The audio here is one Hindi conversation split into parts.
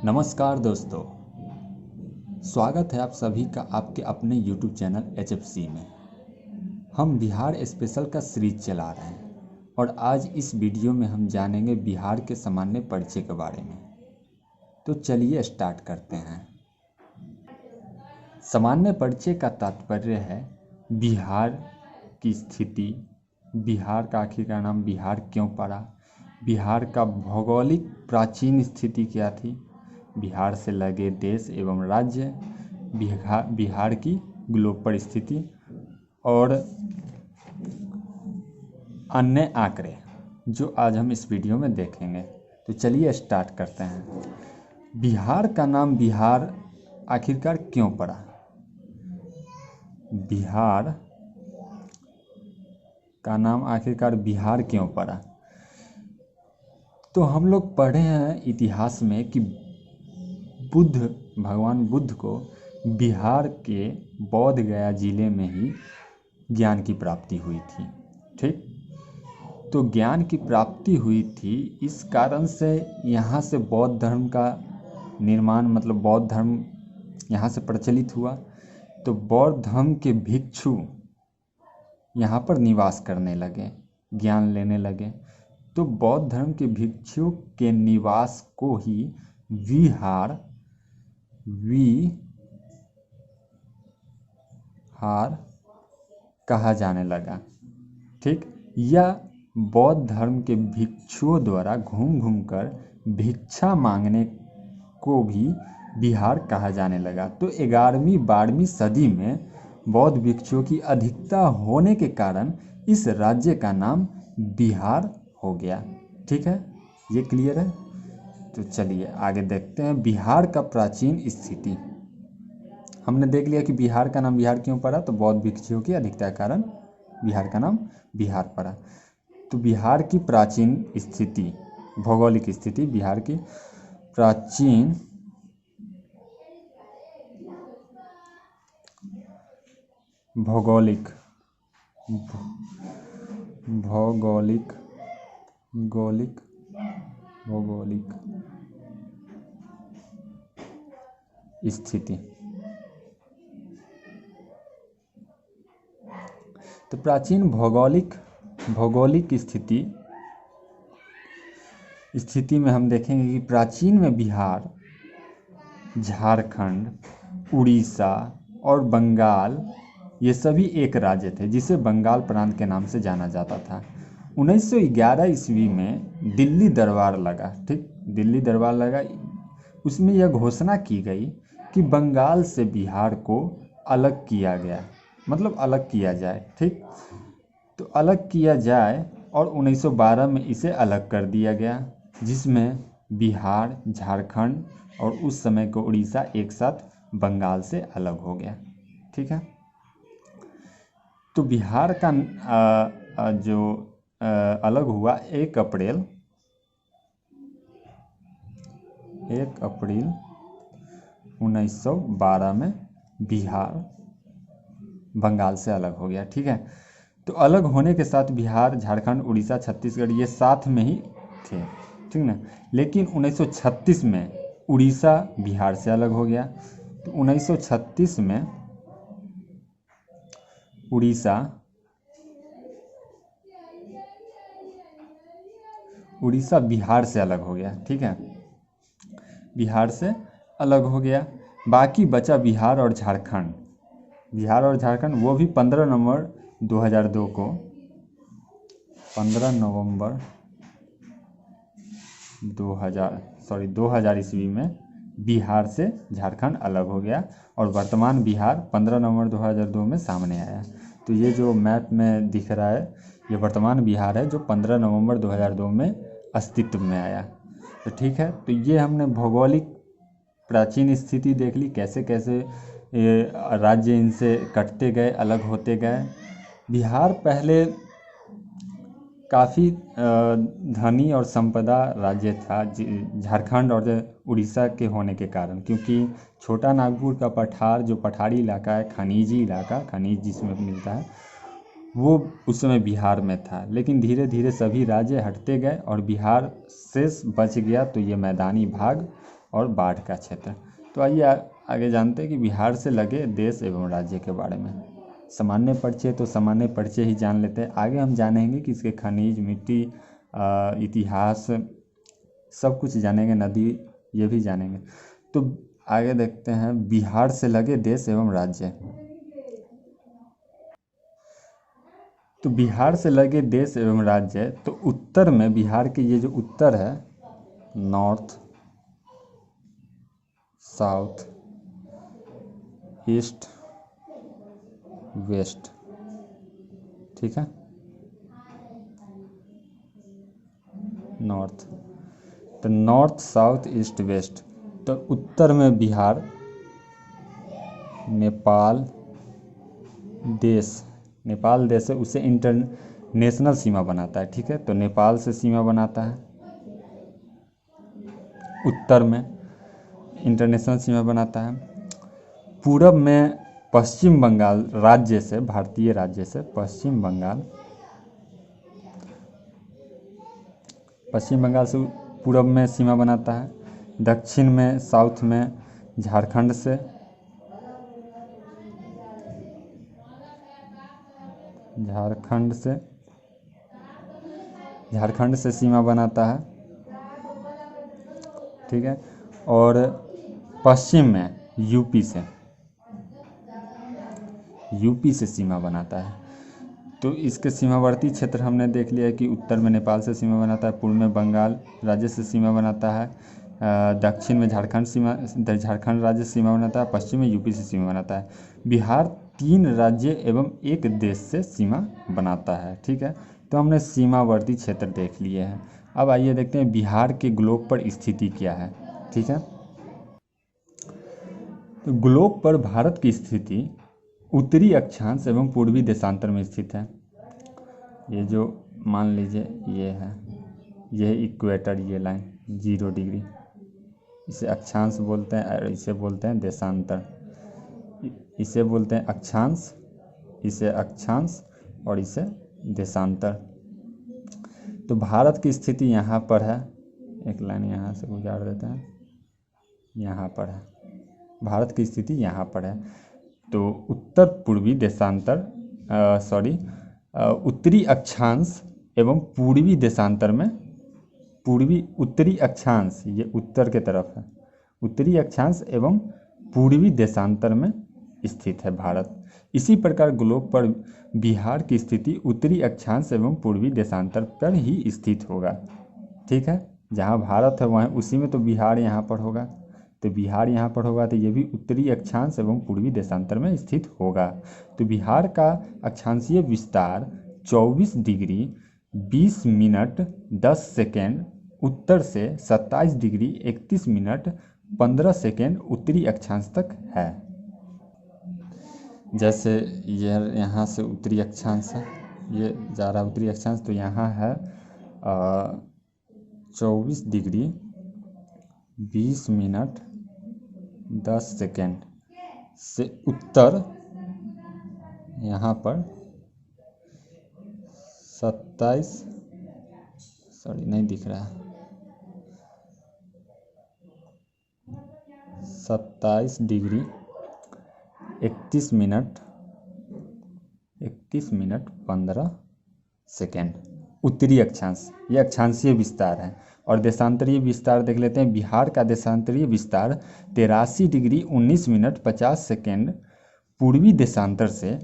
नमस्कार दोस्तों, स्वागत है आप सभी का आपके अपने YouTube चैनल HFC में। हम बिहार स्पेशल का सीरीज चला रहे हैं और आज इस वीडियो में हम जानेंगे बिहार के सामान्य परिचय के बारे में। तो चलिए स्टार्ट करते हैं। सामान्य परिचय का तात्पर्य है बिहार की स्थिति, बिहार का आखिर का नाम बिहार क्यों पड़ा, बिहार का भौगोलिक प्राचीन स्थिति क्या थी, बिहार से लगे देश एवं राज्य, बिहार की ग्लोब पर स्थिति और अन्य आंकड़े जो आज हम इस वीडियो में देखेंगे। तो चलिए स्टार्ट करते हैं। बिहार का नाम बिहार आखिरकार क्यों पड़ा? बिहार का नाम आखिरकार बिहार क्यों पड़ा? तो हम लोग पढ़े हैं इतिहास में कि भगवान बुद्ध को बिहार के बोध गया जिले में ही ज्ञान की प्राप्ति हुई थी। ठीक, तो ज्ञान की प्राप्ति हुई थी, इस कारण से यहाँ से बौद्ध धर्म का निर्माण, मतलब बौद्ध धर्म यहाँ से प्रचलित हुआ। तो बौद्ध धर्म के भिक्षु यहाँ पर निवास करने लगे, ज्ञान लेने लगे। तो बौद्ध धर्म के भिक्षु के निवास को ही विहार कहा जाने लगा। ठीक, या बौद्ध धर्म के भिक्षुओं द्वारा घूम घूम कर भिक्षा मांगने को भी बिहार कहा जाने लगा। तो 11वीं-12वीं सदी में बौद्ध भिक्षुओं की अधिकता होने के कारण इस राज्य का नाम बिहार हो गया। ठीक है, ये क्लियर है? तो चलिए आगे देखते हैं। बिहार का प्राचीन स्थिति हमने देख लिया कि बिहार का नाम बिहार क्यों पड़ा, तो बौद्ध भिक्षुओं की अधिकता के कारण बिहार का नाम बिहार पड़ा। तो बिहार की प्राचीन स्थिति, भौगोलिक स्थिति, बिहार की प्राचीन भौगोलिक स्थिति। तो प्राचीन भौगोलिक स्थिति में हम देखेंगे कि प्राचीन में बिहार, झारखंड, उड़ीसा और बंगाल ये सभी एक राज्य थे, जिसे बंगाल प्रांत के नाम से जाना जाता था। 1911 ईस्वी में दिल्ली दरबार लगा। ठीक, दिल्ली दरबार लगा, उसमें यह घोषणा की गई कि बंगाल से बिहार को अलग किया गया, मतलब अलग किया जाए। ठीक, तो अलग किया जाए और 1912 में इसे अलग कर दिया गया, जिसमें बिहार, झारखंड और उस समय को उड़ीसा एक साथ बंगाल से अलग हो गया। ठीक है, तो बिहार का जो अलग हुआ 1 अप्रैल 1912 में बिहार बंगाल से अलग हो गया। ठीक है, तो अलग होने के साथ बिहार, झारखंड, उड़ीसा, छत्तीसगढ़ ये साथ में ही थे। ठीक ना, लेकिन 1936 में उड़ीसा बिहार से अलग हो गया। तो 1936 में उड़ीसा बिहार से अलग हो गया। ठीक है, बिहार से अलग हो गया। बाकी बचा बिहार और झारखंड। वो भी 15 नवंबर 2000 ईस्वी में बिहार से झारखंड अलग हो गया और वर्तमान बिहार 15 नवंबर 2002 में सामने आया। तो ये जो मैप में दिख रहा है, ये वर्तमान बिहार है जो 15 नवंबर 2002 में अस्तित्व में आया। तो ठीक है, तो ये हमने भौगोलिक प्राचीन स्थिति देख ली, कैसे कैसे राज्य इनसे कटते गए, अलग होते गए। बिहार पहले काफ़ी धनी और संपदा राज्य था, झारखंड और उड़ीसा के होने के कारण, क्योंकि छोटा नागपुर का पठार, जो पठारी इलाका है, खनिज जिसमें मिलता है, वो उस समय बिहार में था। लेकिन धीरे धीरे सभी राज्य हटते गए और बिहार शेष बच गया। तो ये मैदानी भाग और बाढ़ का क्षेत्र। तो आइए आगे जानते हैं कि बिहार से लगे देश एवं राज्य के बारे में। सामान्य परिचय तो सामान्य परिचय ही जान लेते हैं, आगे हम जानेंगे कि इसके खनिज, मिट्टी, इतिहास सब कुछ जानेंगे, नदी ये भी जानेंगे। तो आगे देखते हैं बिहार से लगे देश एवं राज्य। तो बिहार से लगे देश एवं राज्य, तो उत्तर में बिहार के ये जो उत्तर है, नॉर्थ, साउथ, ईस्ट, वेस्ट, ठीक है, नॉर्थ। तो नॉर्थ, साउथ, ईस्ट, वेस्ट। तो उत्तर में बिहार नेपाल देश, नेपाल देश है, उसे इंटरनेशनल सीमा बनाता है, ठीक है। तो नेपाल से सीमा बनाता है, उत्तर में इंटरनेशनल सीमा बनाता है। पूरब में पश्चिम बंगाल राज्य से, भारतीय राज्य से पश्चिम बंगाल से पूरब में सीमा बनाता है। दक्षिण में, साउथ में झारखंड से सीमा बनाता है, ठीक है। और पश्चिम में यूपी से सीमा बनाता है। तो इसके सीमावर्ती क्षेत्र हमने देख लिया है कि उत्तर में नेपाल से सीमा बनाता है, पूर्व में बंगाल राज्य से सीमा बनाता है, दक्षिण में झारखंड राज्य से सीमा बनाता है, पश्चिम में यूपी से सीमा बनाता है। बिहार 3 राज्य एवं 1 देश से सीमा बनाता है, ठीक है। तो हमने सीमावर्ती क्षेत्र देख लिए हैं। अब आइए देखते हैं बिहार के ग्लोब पर स्थिति क्या है, ठीक है। तो ग्लोब पर भारत की स्थिति उत्तरी अक्षांश एवं पूर्वी देशांतर में स्थित है। ये जो मान लीजिए ये है, ये इक्वेटर, ये लाइन 0 डिग्री, इसे अक्षांश बोलते हैं और इसे बोलते हैं देशांतर। इसे बोलते हैं अक्षांश, इसे अक्षांश और इसे देशांतर। तो भारत की स्थिति यहाँ पर है, एक लाइन यहाँ से गुजार देते हैं, यहाँ पर है, भारत की स्थिति यहाँ पर है। तो उत्तर पूर्वी देशांतर उत्तरी अक्षांश एवं पूर्वी देशांतर में, उत्तरी अक्षांश ये उत्तर के तरफ है, उत्तरी अक्षांश एवं पूर्वी देशांतर में स्थित है भारत। इसी प्रकार ग्लोब पर बिहार की स्थिति उत्तरी अक्षांश एवं पूर्वी देशांतर पर ही स्थित होगा, ठीक है। जहाँ भारत है वहाँ, उसी में तो बिहार यहाँ पर होगा। तो बिहार यहाँ पर होगा तो ये भी उत्तरी अक्षांश एवं पूर्वी देशांतर में स्थित होगा। तो बिहार का अक्षांशीय विस्तार 24 डिग्री 20 मिनट 10 सेकेंड उत्तर से 27 डिग्री 31 मिनट 15 सेकेंड उत्तरी अक्षांश तक है। जैसे यह यहाँ से उत्तरी अक्षांश है, ये जा रहा उत्तरी अक्षांश, तो यहाँ है 24 डिग्री 20 मिनट 10 सेकेंड से उत्तर, यहाँ पर 27, सॉरी नहीं दिख रहा है, 27 डिग्री 31 मिनट 15 सेकेंड उत्तरी अक्षांश। ये अक्षांशीय विस्तार है। और देशांतरीय विस्तार देख लेते हैं। बिहार का देशांतरीय विस्तार 83 डिग्री 19 मिनट 50 सेकेंड पूर्वी देशांतर से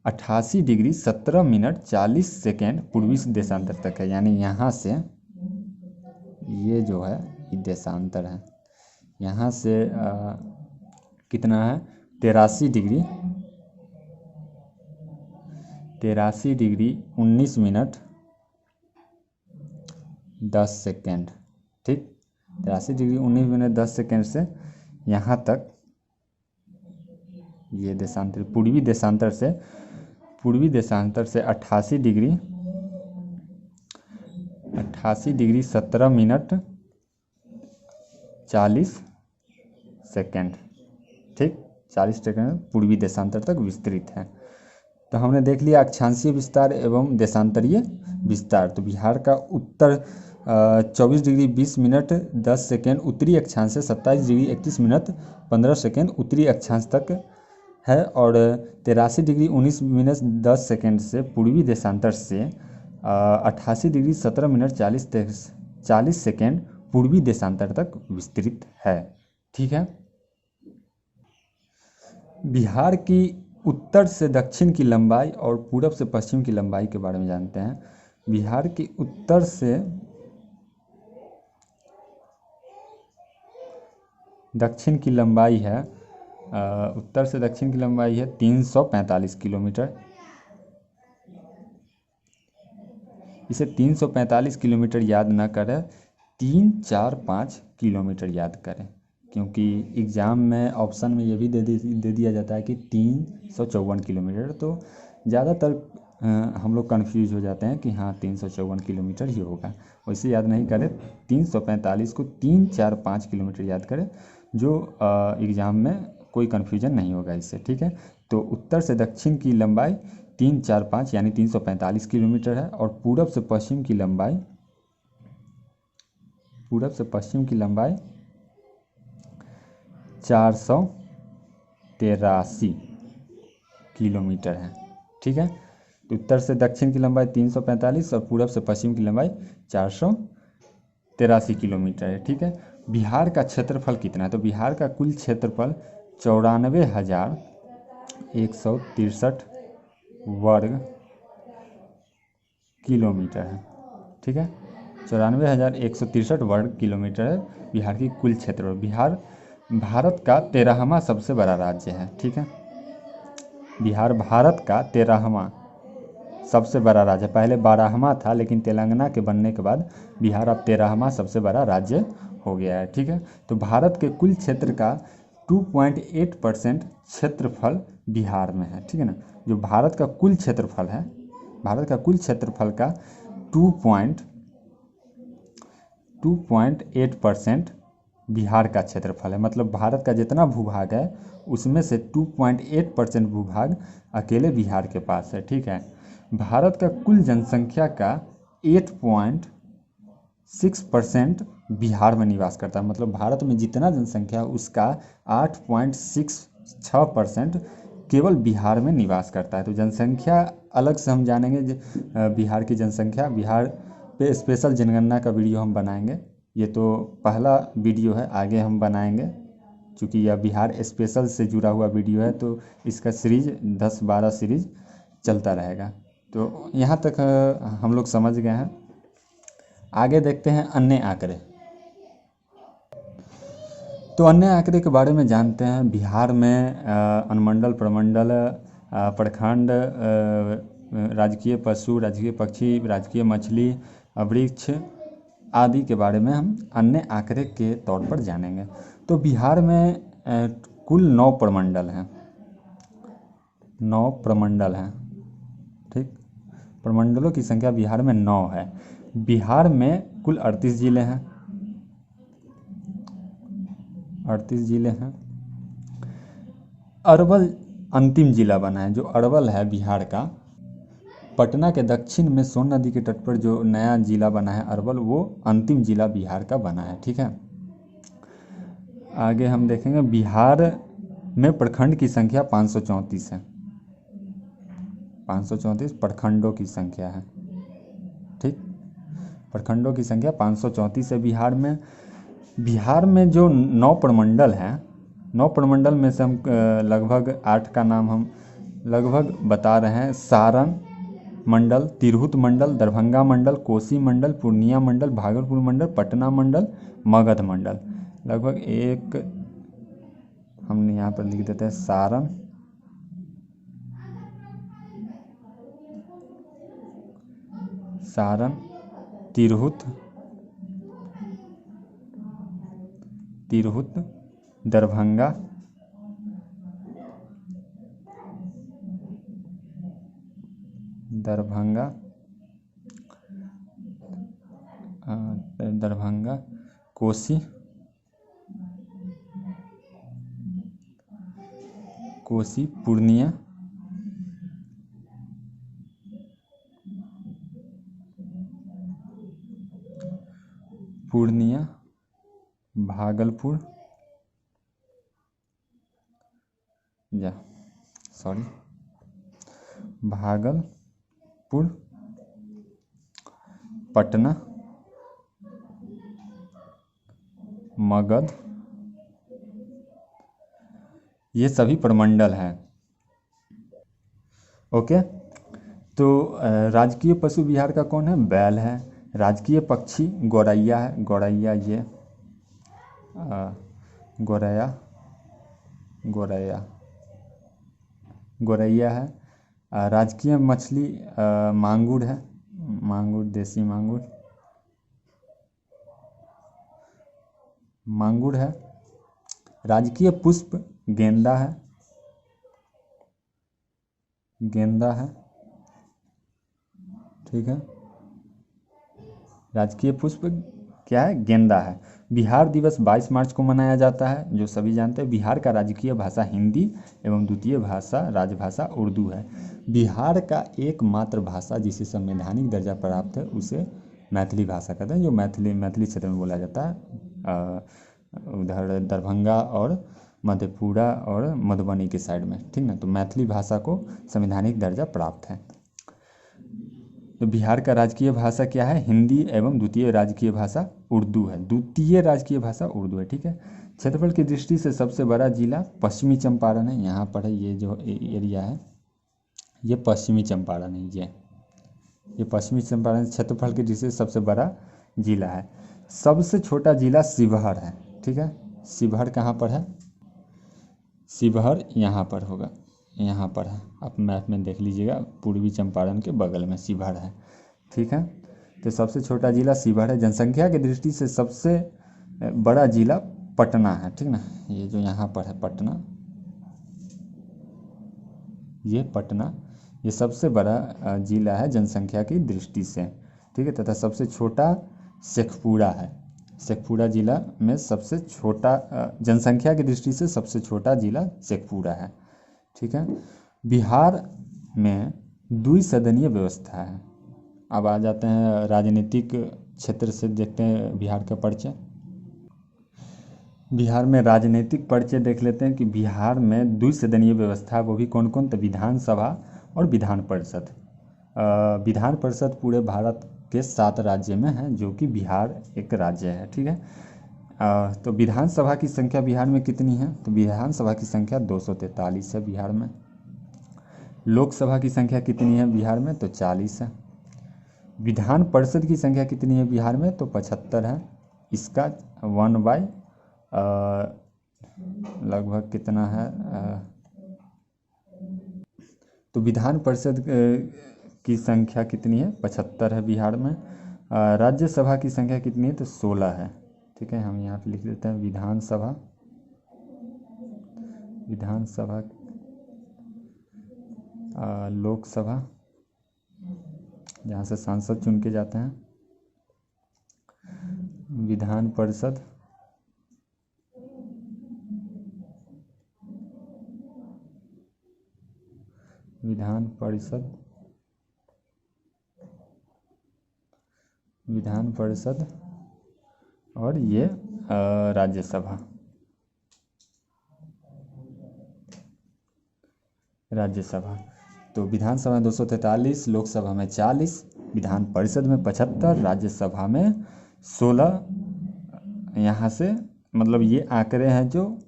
88 डिग्री 17 मिनट 40 सेकेंड पूर्वी देशांतर तक है। यानी यहाँ से ये जो है ये देशांतर है, यहाँ से कितना है 83 डिग्री 19 मिनट 10 सेकेंड, ठीक। 83 डिग्री 19 मिनट 10 सेकेंड से यहाँ तक ये देशांतर, पूर्वी देशांतर से 88 डिग्री 17 मिनट 40 सेकेंड, ठीक। 40 सेकेंड पूर्वी देशांतर तक विस्तृत है। तो हमने देख लिया अक्षांशीय विस्तार एवं देशांतरीय विस्तार। तो बिहार का 24 डिग्री 20 मिनट 10 सेकेंड उत्तरी अक्षांश से 27 डिग्री 31 मिनट 15 सेकेंड उत्तरी अक्षांश तक है, और 83 डिग्री 19 मिनट 10 सेकेंड से पूर्वी देशांतर से 88 डिग्री 17 मिनट 40 सेकेंड पूर्वी देशांतर तक विस्तृत है। ठीक है। बिहार की उत्तर से दक्षिण की लंबाई और पूरब से पश्चिम की लंबाई के बारे में जानते हैं। बिहार की उत्तर से दक्षिण की लंबाई है 345 किलोमीटर। इसे 345 किलोमीटर याद ना करें, 3, 4, 5 किलोमीटर याद करें, क्योंकि एग्ज़ाम में ऑप्शन में ये भी दे दिया जाता है कि 354 किलोमीटर, तो ज़्यादातर हम लोग कन्फ्यूज हो जाते हैं कि हाँ 354 किलोमीटर ही होगा। वैसे याद नहीं करें, 345 को 3, 4, 5 किलोमीटर याद करें, जो एग्ज़ाम में कोई कन्फ्यूजन नहीं होगा इससे। ठीक है। तो उत्तर से दक्षिण की लंबाई 3, 4, 5 यानी 345 किलोमीटर है, और पूरब से पश्चिम की लंबाई 483 किलोमीटर है। ठीक है। तो उत्तर से दक्षिण की लंबाई 345 और पूरब से पश्चिम की लंबाई 483 किलोमीटर है। ठीक है। बिहार का क्षेत्रफल कितना है? तो बिहार का कुल क्षेत्रफल 94,163 वर्ग किलोमीटर है। ठीक है। 94,163 वर्ग किलोमीटर है बिहार की कुल क्षेत्रफल। बिहार भारत का 13वां सबसे बड़ा राज्य है। ठीक है। बिहार भारत का 13वां सबसे बड़ा राज्य, पहले 12वां था, लेकिन तेलंगाना के बनने के बाद बिहार अब 13वां सबसे बड़ा राज्य हो गया है। ठीक है। तो भारत के कुल क्षेत्र का 2.8% क्षेत्रफल बिहार में है। ठीक है ना। जो भारत का कुल क्षेत्रफल है, भारत का कुल क्षेत्रफल का 2.8% बिहार का क्षेत्रफल है। मतलब भारत का जितना भूभाग है उसमें से 2.8% भूभाग अकेले बिहार के पास है। ठीक है। भारत का कुल जनसंख्या का 8.6% बिहार में निवास करता है। मतलब भारत में जितना जनसंख्या है उसका 8.66% केवल बिहार में निवास करता है। तो जनसंख्या अलग से हम जानेंगे, बिहार की जनसंख्या, बिहार पे स्पेशल जनगणना का वीडियो हम बनाएंगे। ये तो पहला वीडियो है, आगे हम बनाएंगे, क्योंकि यह बिहार स्पेशल से जुड़ा हुआ वीडियो है, तो इसका सीरीज 10-12 सीरीज चलता रहेगा। तो यहाँ तक हम लोग समझ गए हैं। आगे देखते हैं अन्य आंकड़े। तो अन्य आंकड़े के बारे में जानते हैं। बिहार में अनुमंडल, प्रमंडल, प्रखंड, राजकीय पशु, राजकीय पक्षी, राजकीय मछली, वृक्ष आदि के बारे में हम अन्य आंकड़े के तौर पर जानेंगे। तो बिहार में कुल 9 प्रमंडल हैं। 9 प्रमंडल हैं। ठीक। प्रमंडलों की संख्या बिहार में 9 है। बिहार में कुल 38 जिले हैं। 38 जिले हैं। अरवल अंतिम जिला बना है। जो अरवल है बिहार का, पटना के दक्षिण में सोन नदी के तट पर जो नया जिला बना है अरवल, वो अंतिम जिला बिहार का बना है। ठीक है। आगे हम देखेंगे बिहार में प्रखंड की संख्या 534 है। 534 प्रखंडों की संख्या है। ठीक। प्रखंडों की संख्या 534 है बिहार में। बिहार में जो 9 प्रमंडल हैं, 9 प्रमंडल में से हम लगभग 8 का नाम हम लगभग बता रहे हैं। सारण मंडल, तिरहुत मंडल, दरभंगा मंडल, कोसी मंडल, पूर्णिया मंडल, भागलपुर मंडल, पटना मंडल, मगध मंडल। लगभग एक हमने यहाँ पर लिख देते हैं सारण, तिरहुत, दरभंगा, कोसी, पूर्णिया, पूर्णिया, भागलपुर, भागलपुर, पटना, मगध, ये सभी प्रमंडल हैं। ओके, तो राजकीय पशु बिहार का कौन है? बैल है। राजकीय पक्षी गौरैया है, गौरैया ये गौरैया गौरैया गौरैया है। राजकीय मछली मांगुर है, मांगुर, देसी मांगुर, मांगुर है। राजकीय पुष्प गेंदा है, गेंदा है, ठीक है। राजकीय पुष्प क्या है? गेंदा है। बिहार दिवस 22 मार्च को मनाया जाता है, जो सभी जानते हैं। बिहार का राजकीय भाषा हिंदी एवं द्वितीय भाषा राजभाषा उर्दू है। बिहार का एकमात्र भाषा जिसे संवैधानिक दर्जा प्राप्त है उसे मैथिली भाषा कहते हैं, जो मैथिली क्षेत्र में बोला जाता है, उधर दरभंगा और मधेपुरा और मधुबनी के साइड में, ठीक ना। तो मैथिली भाषा को संवैधानिक दर्जा प्राप्त है। तो बिहार का राजकीय भाषा क्या है? हिंदी एवं द्वितीय राजकीय भाषा उर्दू है, द्वितीय राजकीय भाषा उर्दू है, ठीक है। क्षेत्रफल की दृष्टि से सबसे बड़ा जिला पश्चिमी चंपारण है, यहाँ पर है। ये जो एरिया है ये पश्चिमी चंपारण है, ये पश्चिमी चंपारण क्षेत्रफल की दृष्टि से सबसे बड़ा जिला है। सबसे छोटा जिला शिवहर है, ठीक है। शिवहर कहाँ पर है? शिवहर यहाँ पर होगा, यहाँ पर है। आप मैप में देख लीजिएगा, पूर्वी चंपारण के बगल में शिवहर है, ठीक है। तो सबसे छोटा जिला शिवहर है। जनसंख्या की दृष्टि से सबसे बड़ा जिला पटना है, ठीक ना। ये जो यहाँ पर है पटना, ये पटना, ये सबसे बड़ा जिला है जनसंख्या की दृष्टि से, ठीक है। तथा सबसे छोटा शेखपुरा है। शेखपुरा जिला में सबसे छोटा, जनसंख्या की दृष्टि से सबसे छोटा जिला शेखपुरा है, ठीक है। बिहार में द्विसदनीय व्यवस्था है। अब आ जाते हैं राजनीतिक क्षेत्र से, देखते हैं बिहार का परिचय। बिहार में राजनीतिक परिचय देख लेते हैं कि बिहार में द्विसदनीय व्यवस्था है। वो भी कौन कौन? तो विधानसभा और विधान परिषद। विधान परिषद पूरे भारत के 7 राज्य में है, जो कि बिहार एक राज्य है, ठीक है। तो विधानसभा की संख्या बिहार में कितनी है? तो विधानसभा की संख्या 243 है बिहार में। लोकसभा की संख्या कितनी है बिहार में? तो 40 है। विधान परिषद की संख्या कितनी है बिहार में? तो 75 है। इसका 1/, लगभग कितना है, तो विधान परिषद की संख्या कितनी है? 75 है बिहार में। राज्यसभा की संख्या कितनी है? तो 16 है, ठीक है। हम यहाँ पे लिख देते हैं विधानसभा, लोकसभा जहाँ से सांसद चुन के जाते हैं, विधान परिषद, विधान परिषद और ये राज्यसभा, तो विधानसभा में 243, लोकसभा में 40, विधान परिषद में 75, राज्यसभा में 16। यहाँ से मतलब ये आंकड़े हैं जो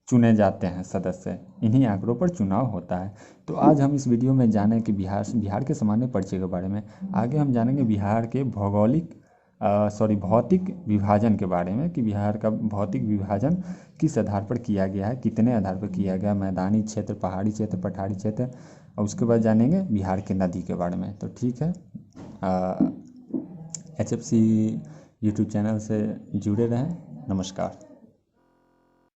चुने जाते हैं सदस्य, इन्हीं आंकड़ों पर चुनाव होता है। तो आज हम इस वीडियो में जाने कि बिहार के सामान्य परिचय के बारे में। आगे हम जानेंगे बिहार के भौतिक विभाजन के बारे में, कि बिहार का भौतिक विभाजन किस आधार पर किया गया है, कितने आधार पर किया गया, मैदानी क्षेत्र, पहाड़ी क्षेत्र, पठारी क्षेत्र, और उसके बाद जानेंगे बिहार के नदी के बारे में। तो ठीक है, HFC यूट्यूब चैनल से जुड़े रहें। नमस्कार।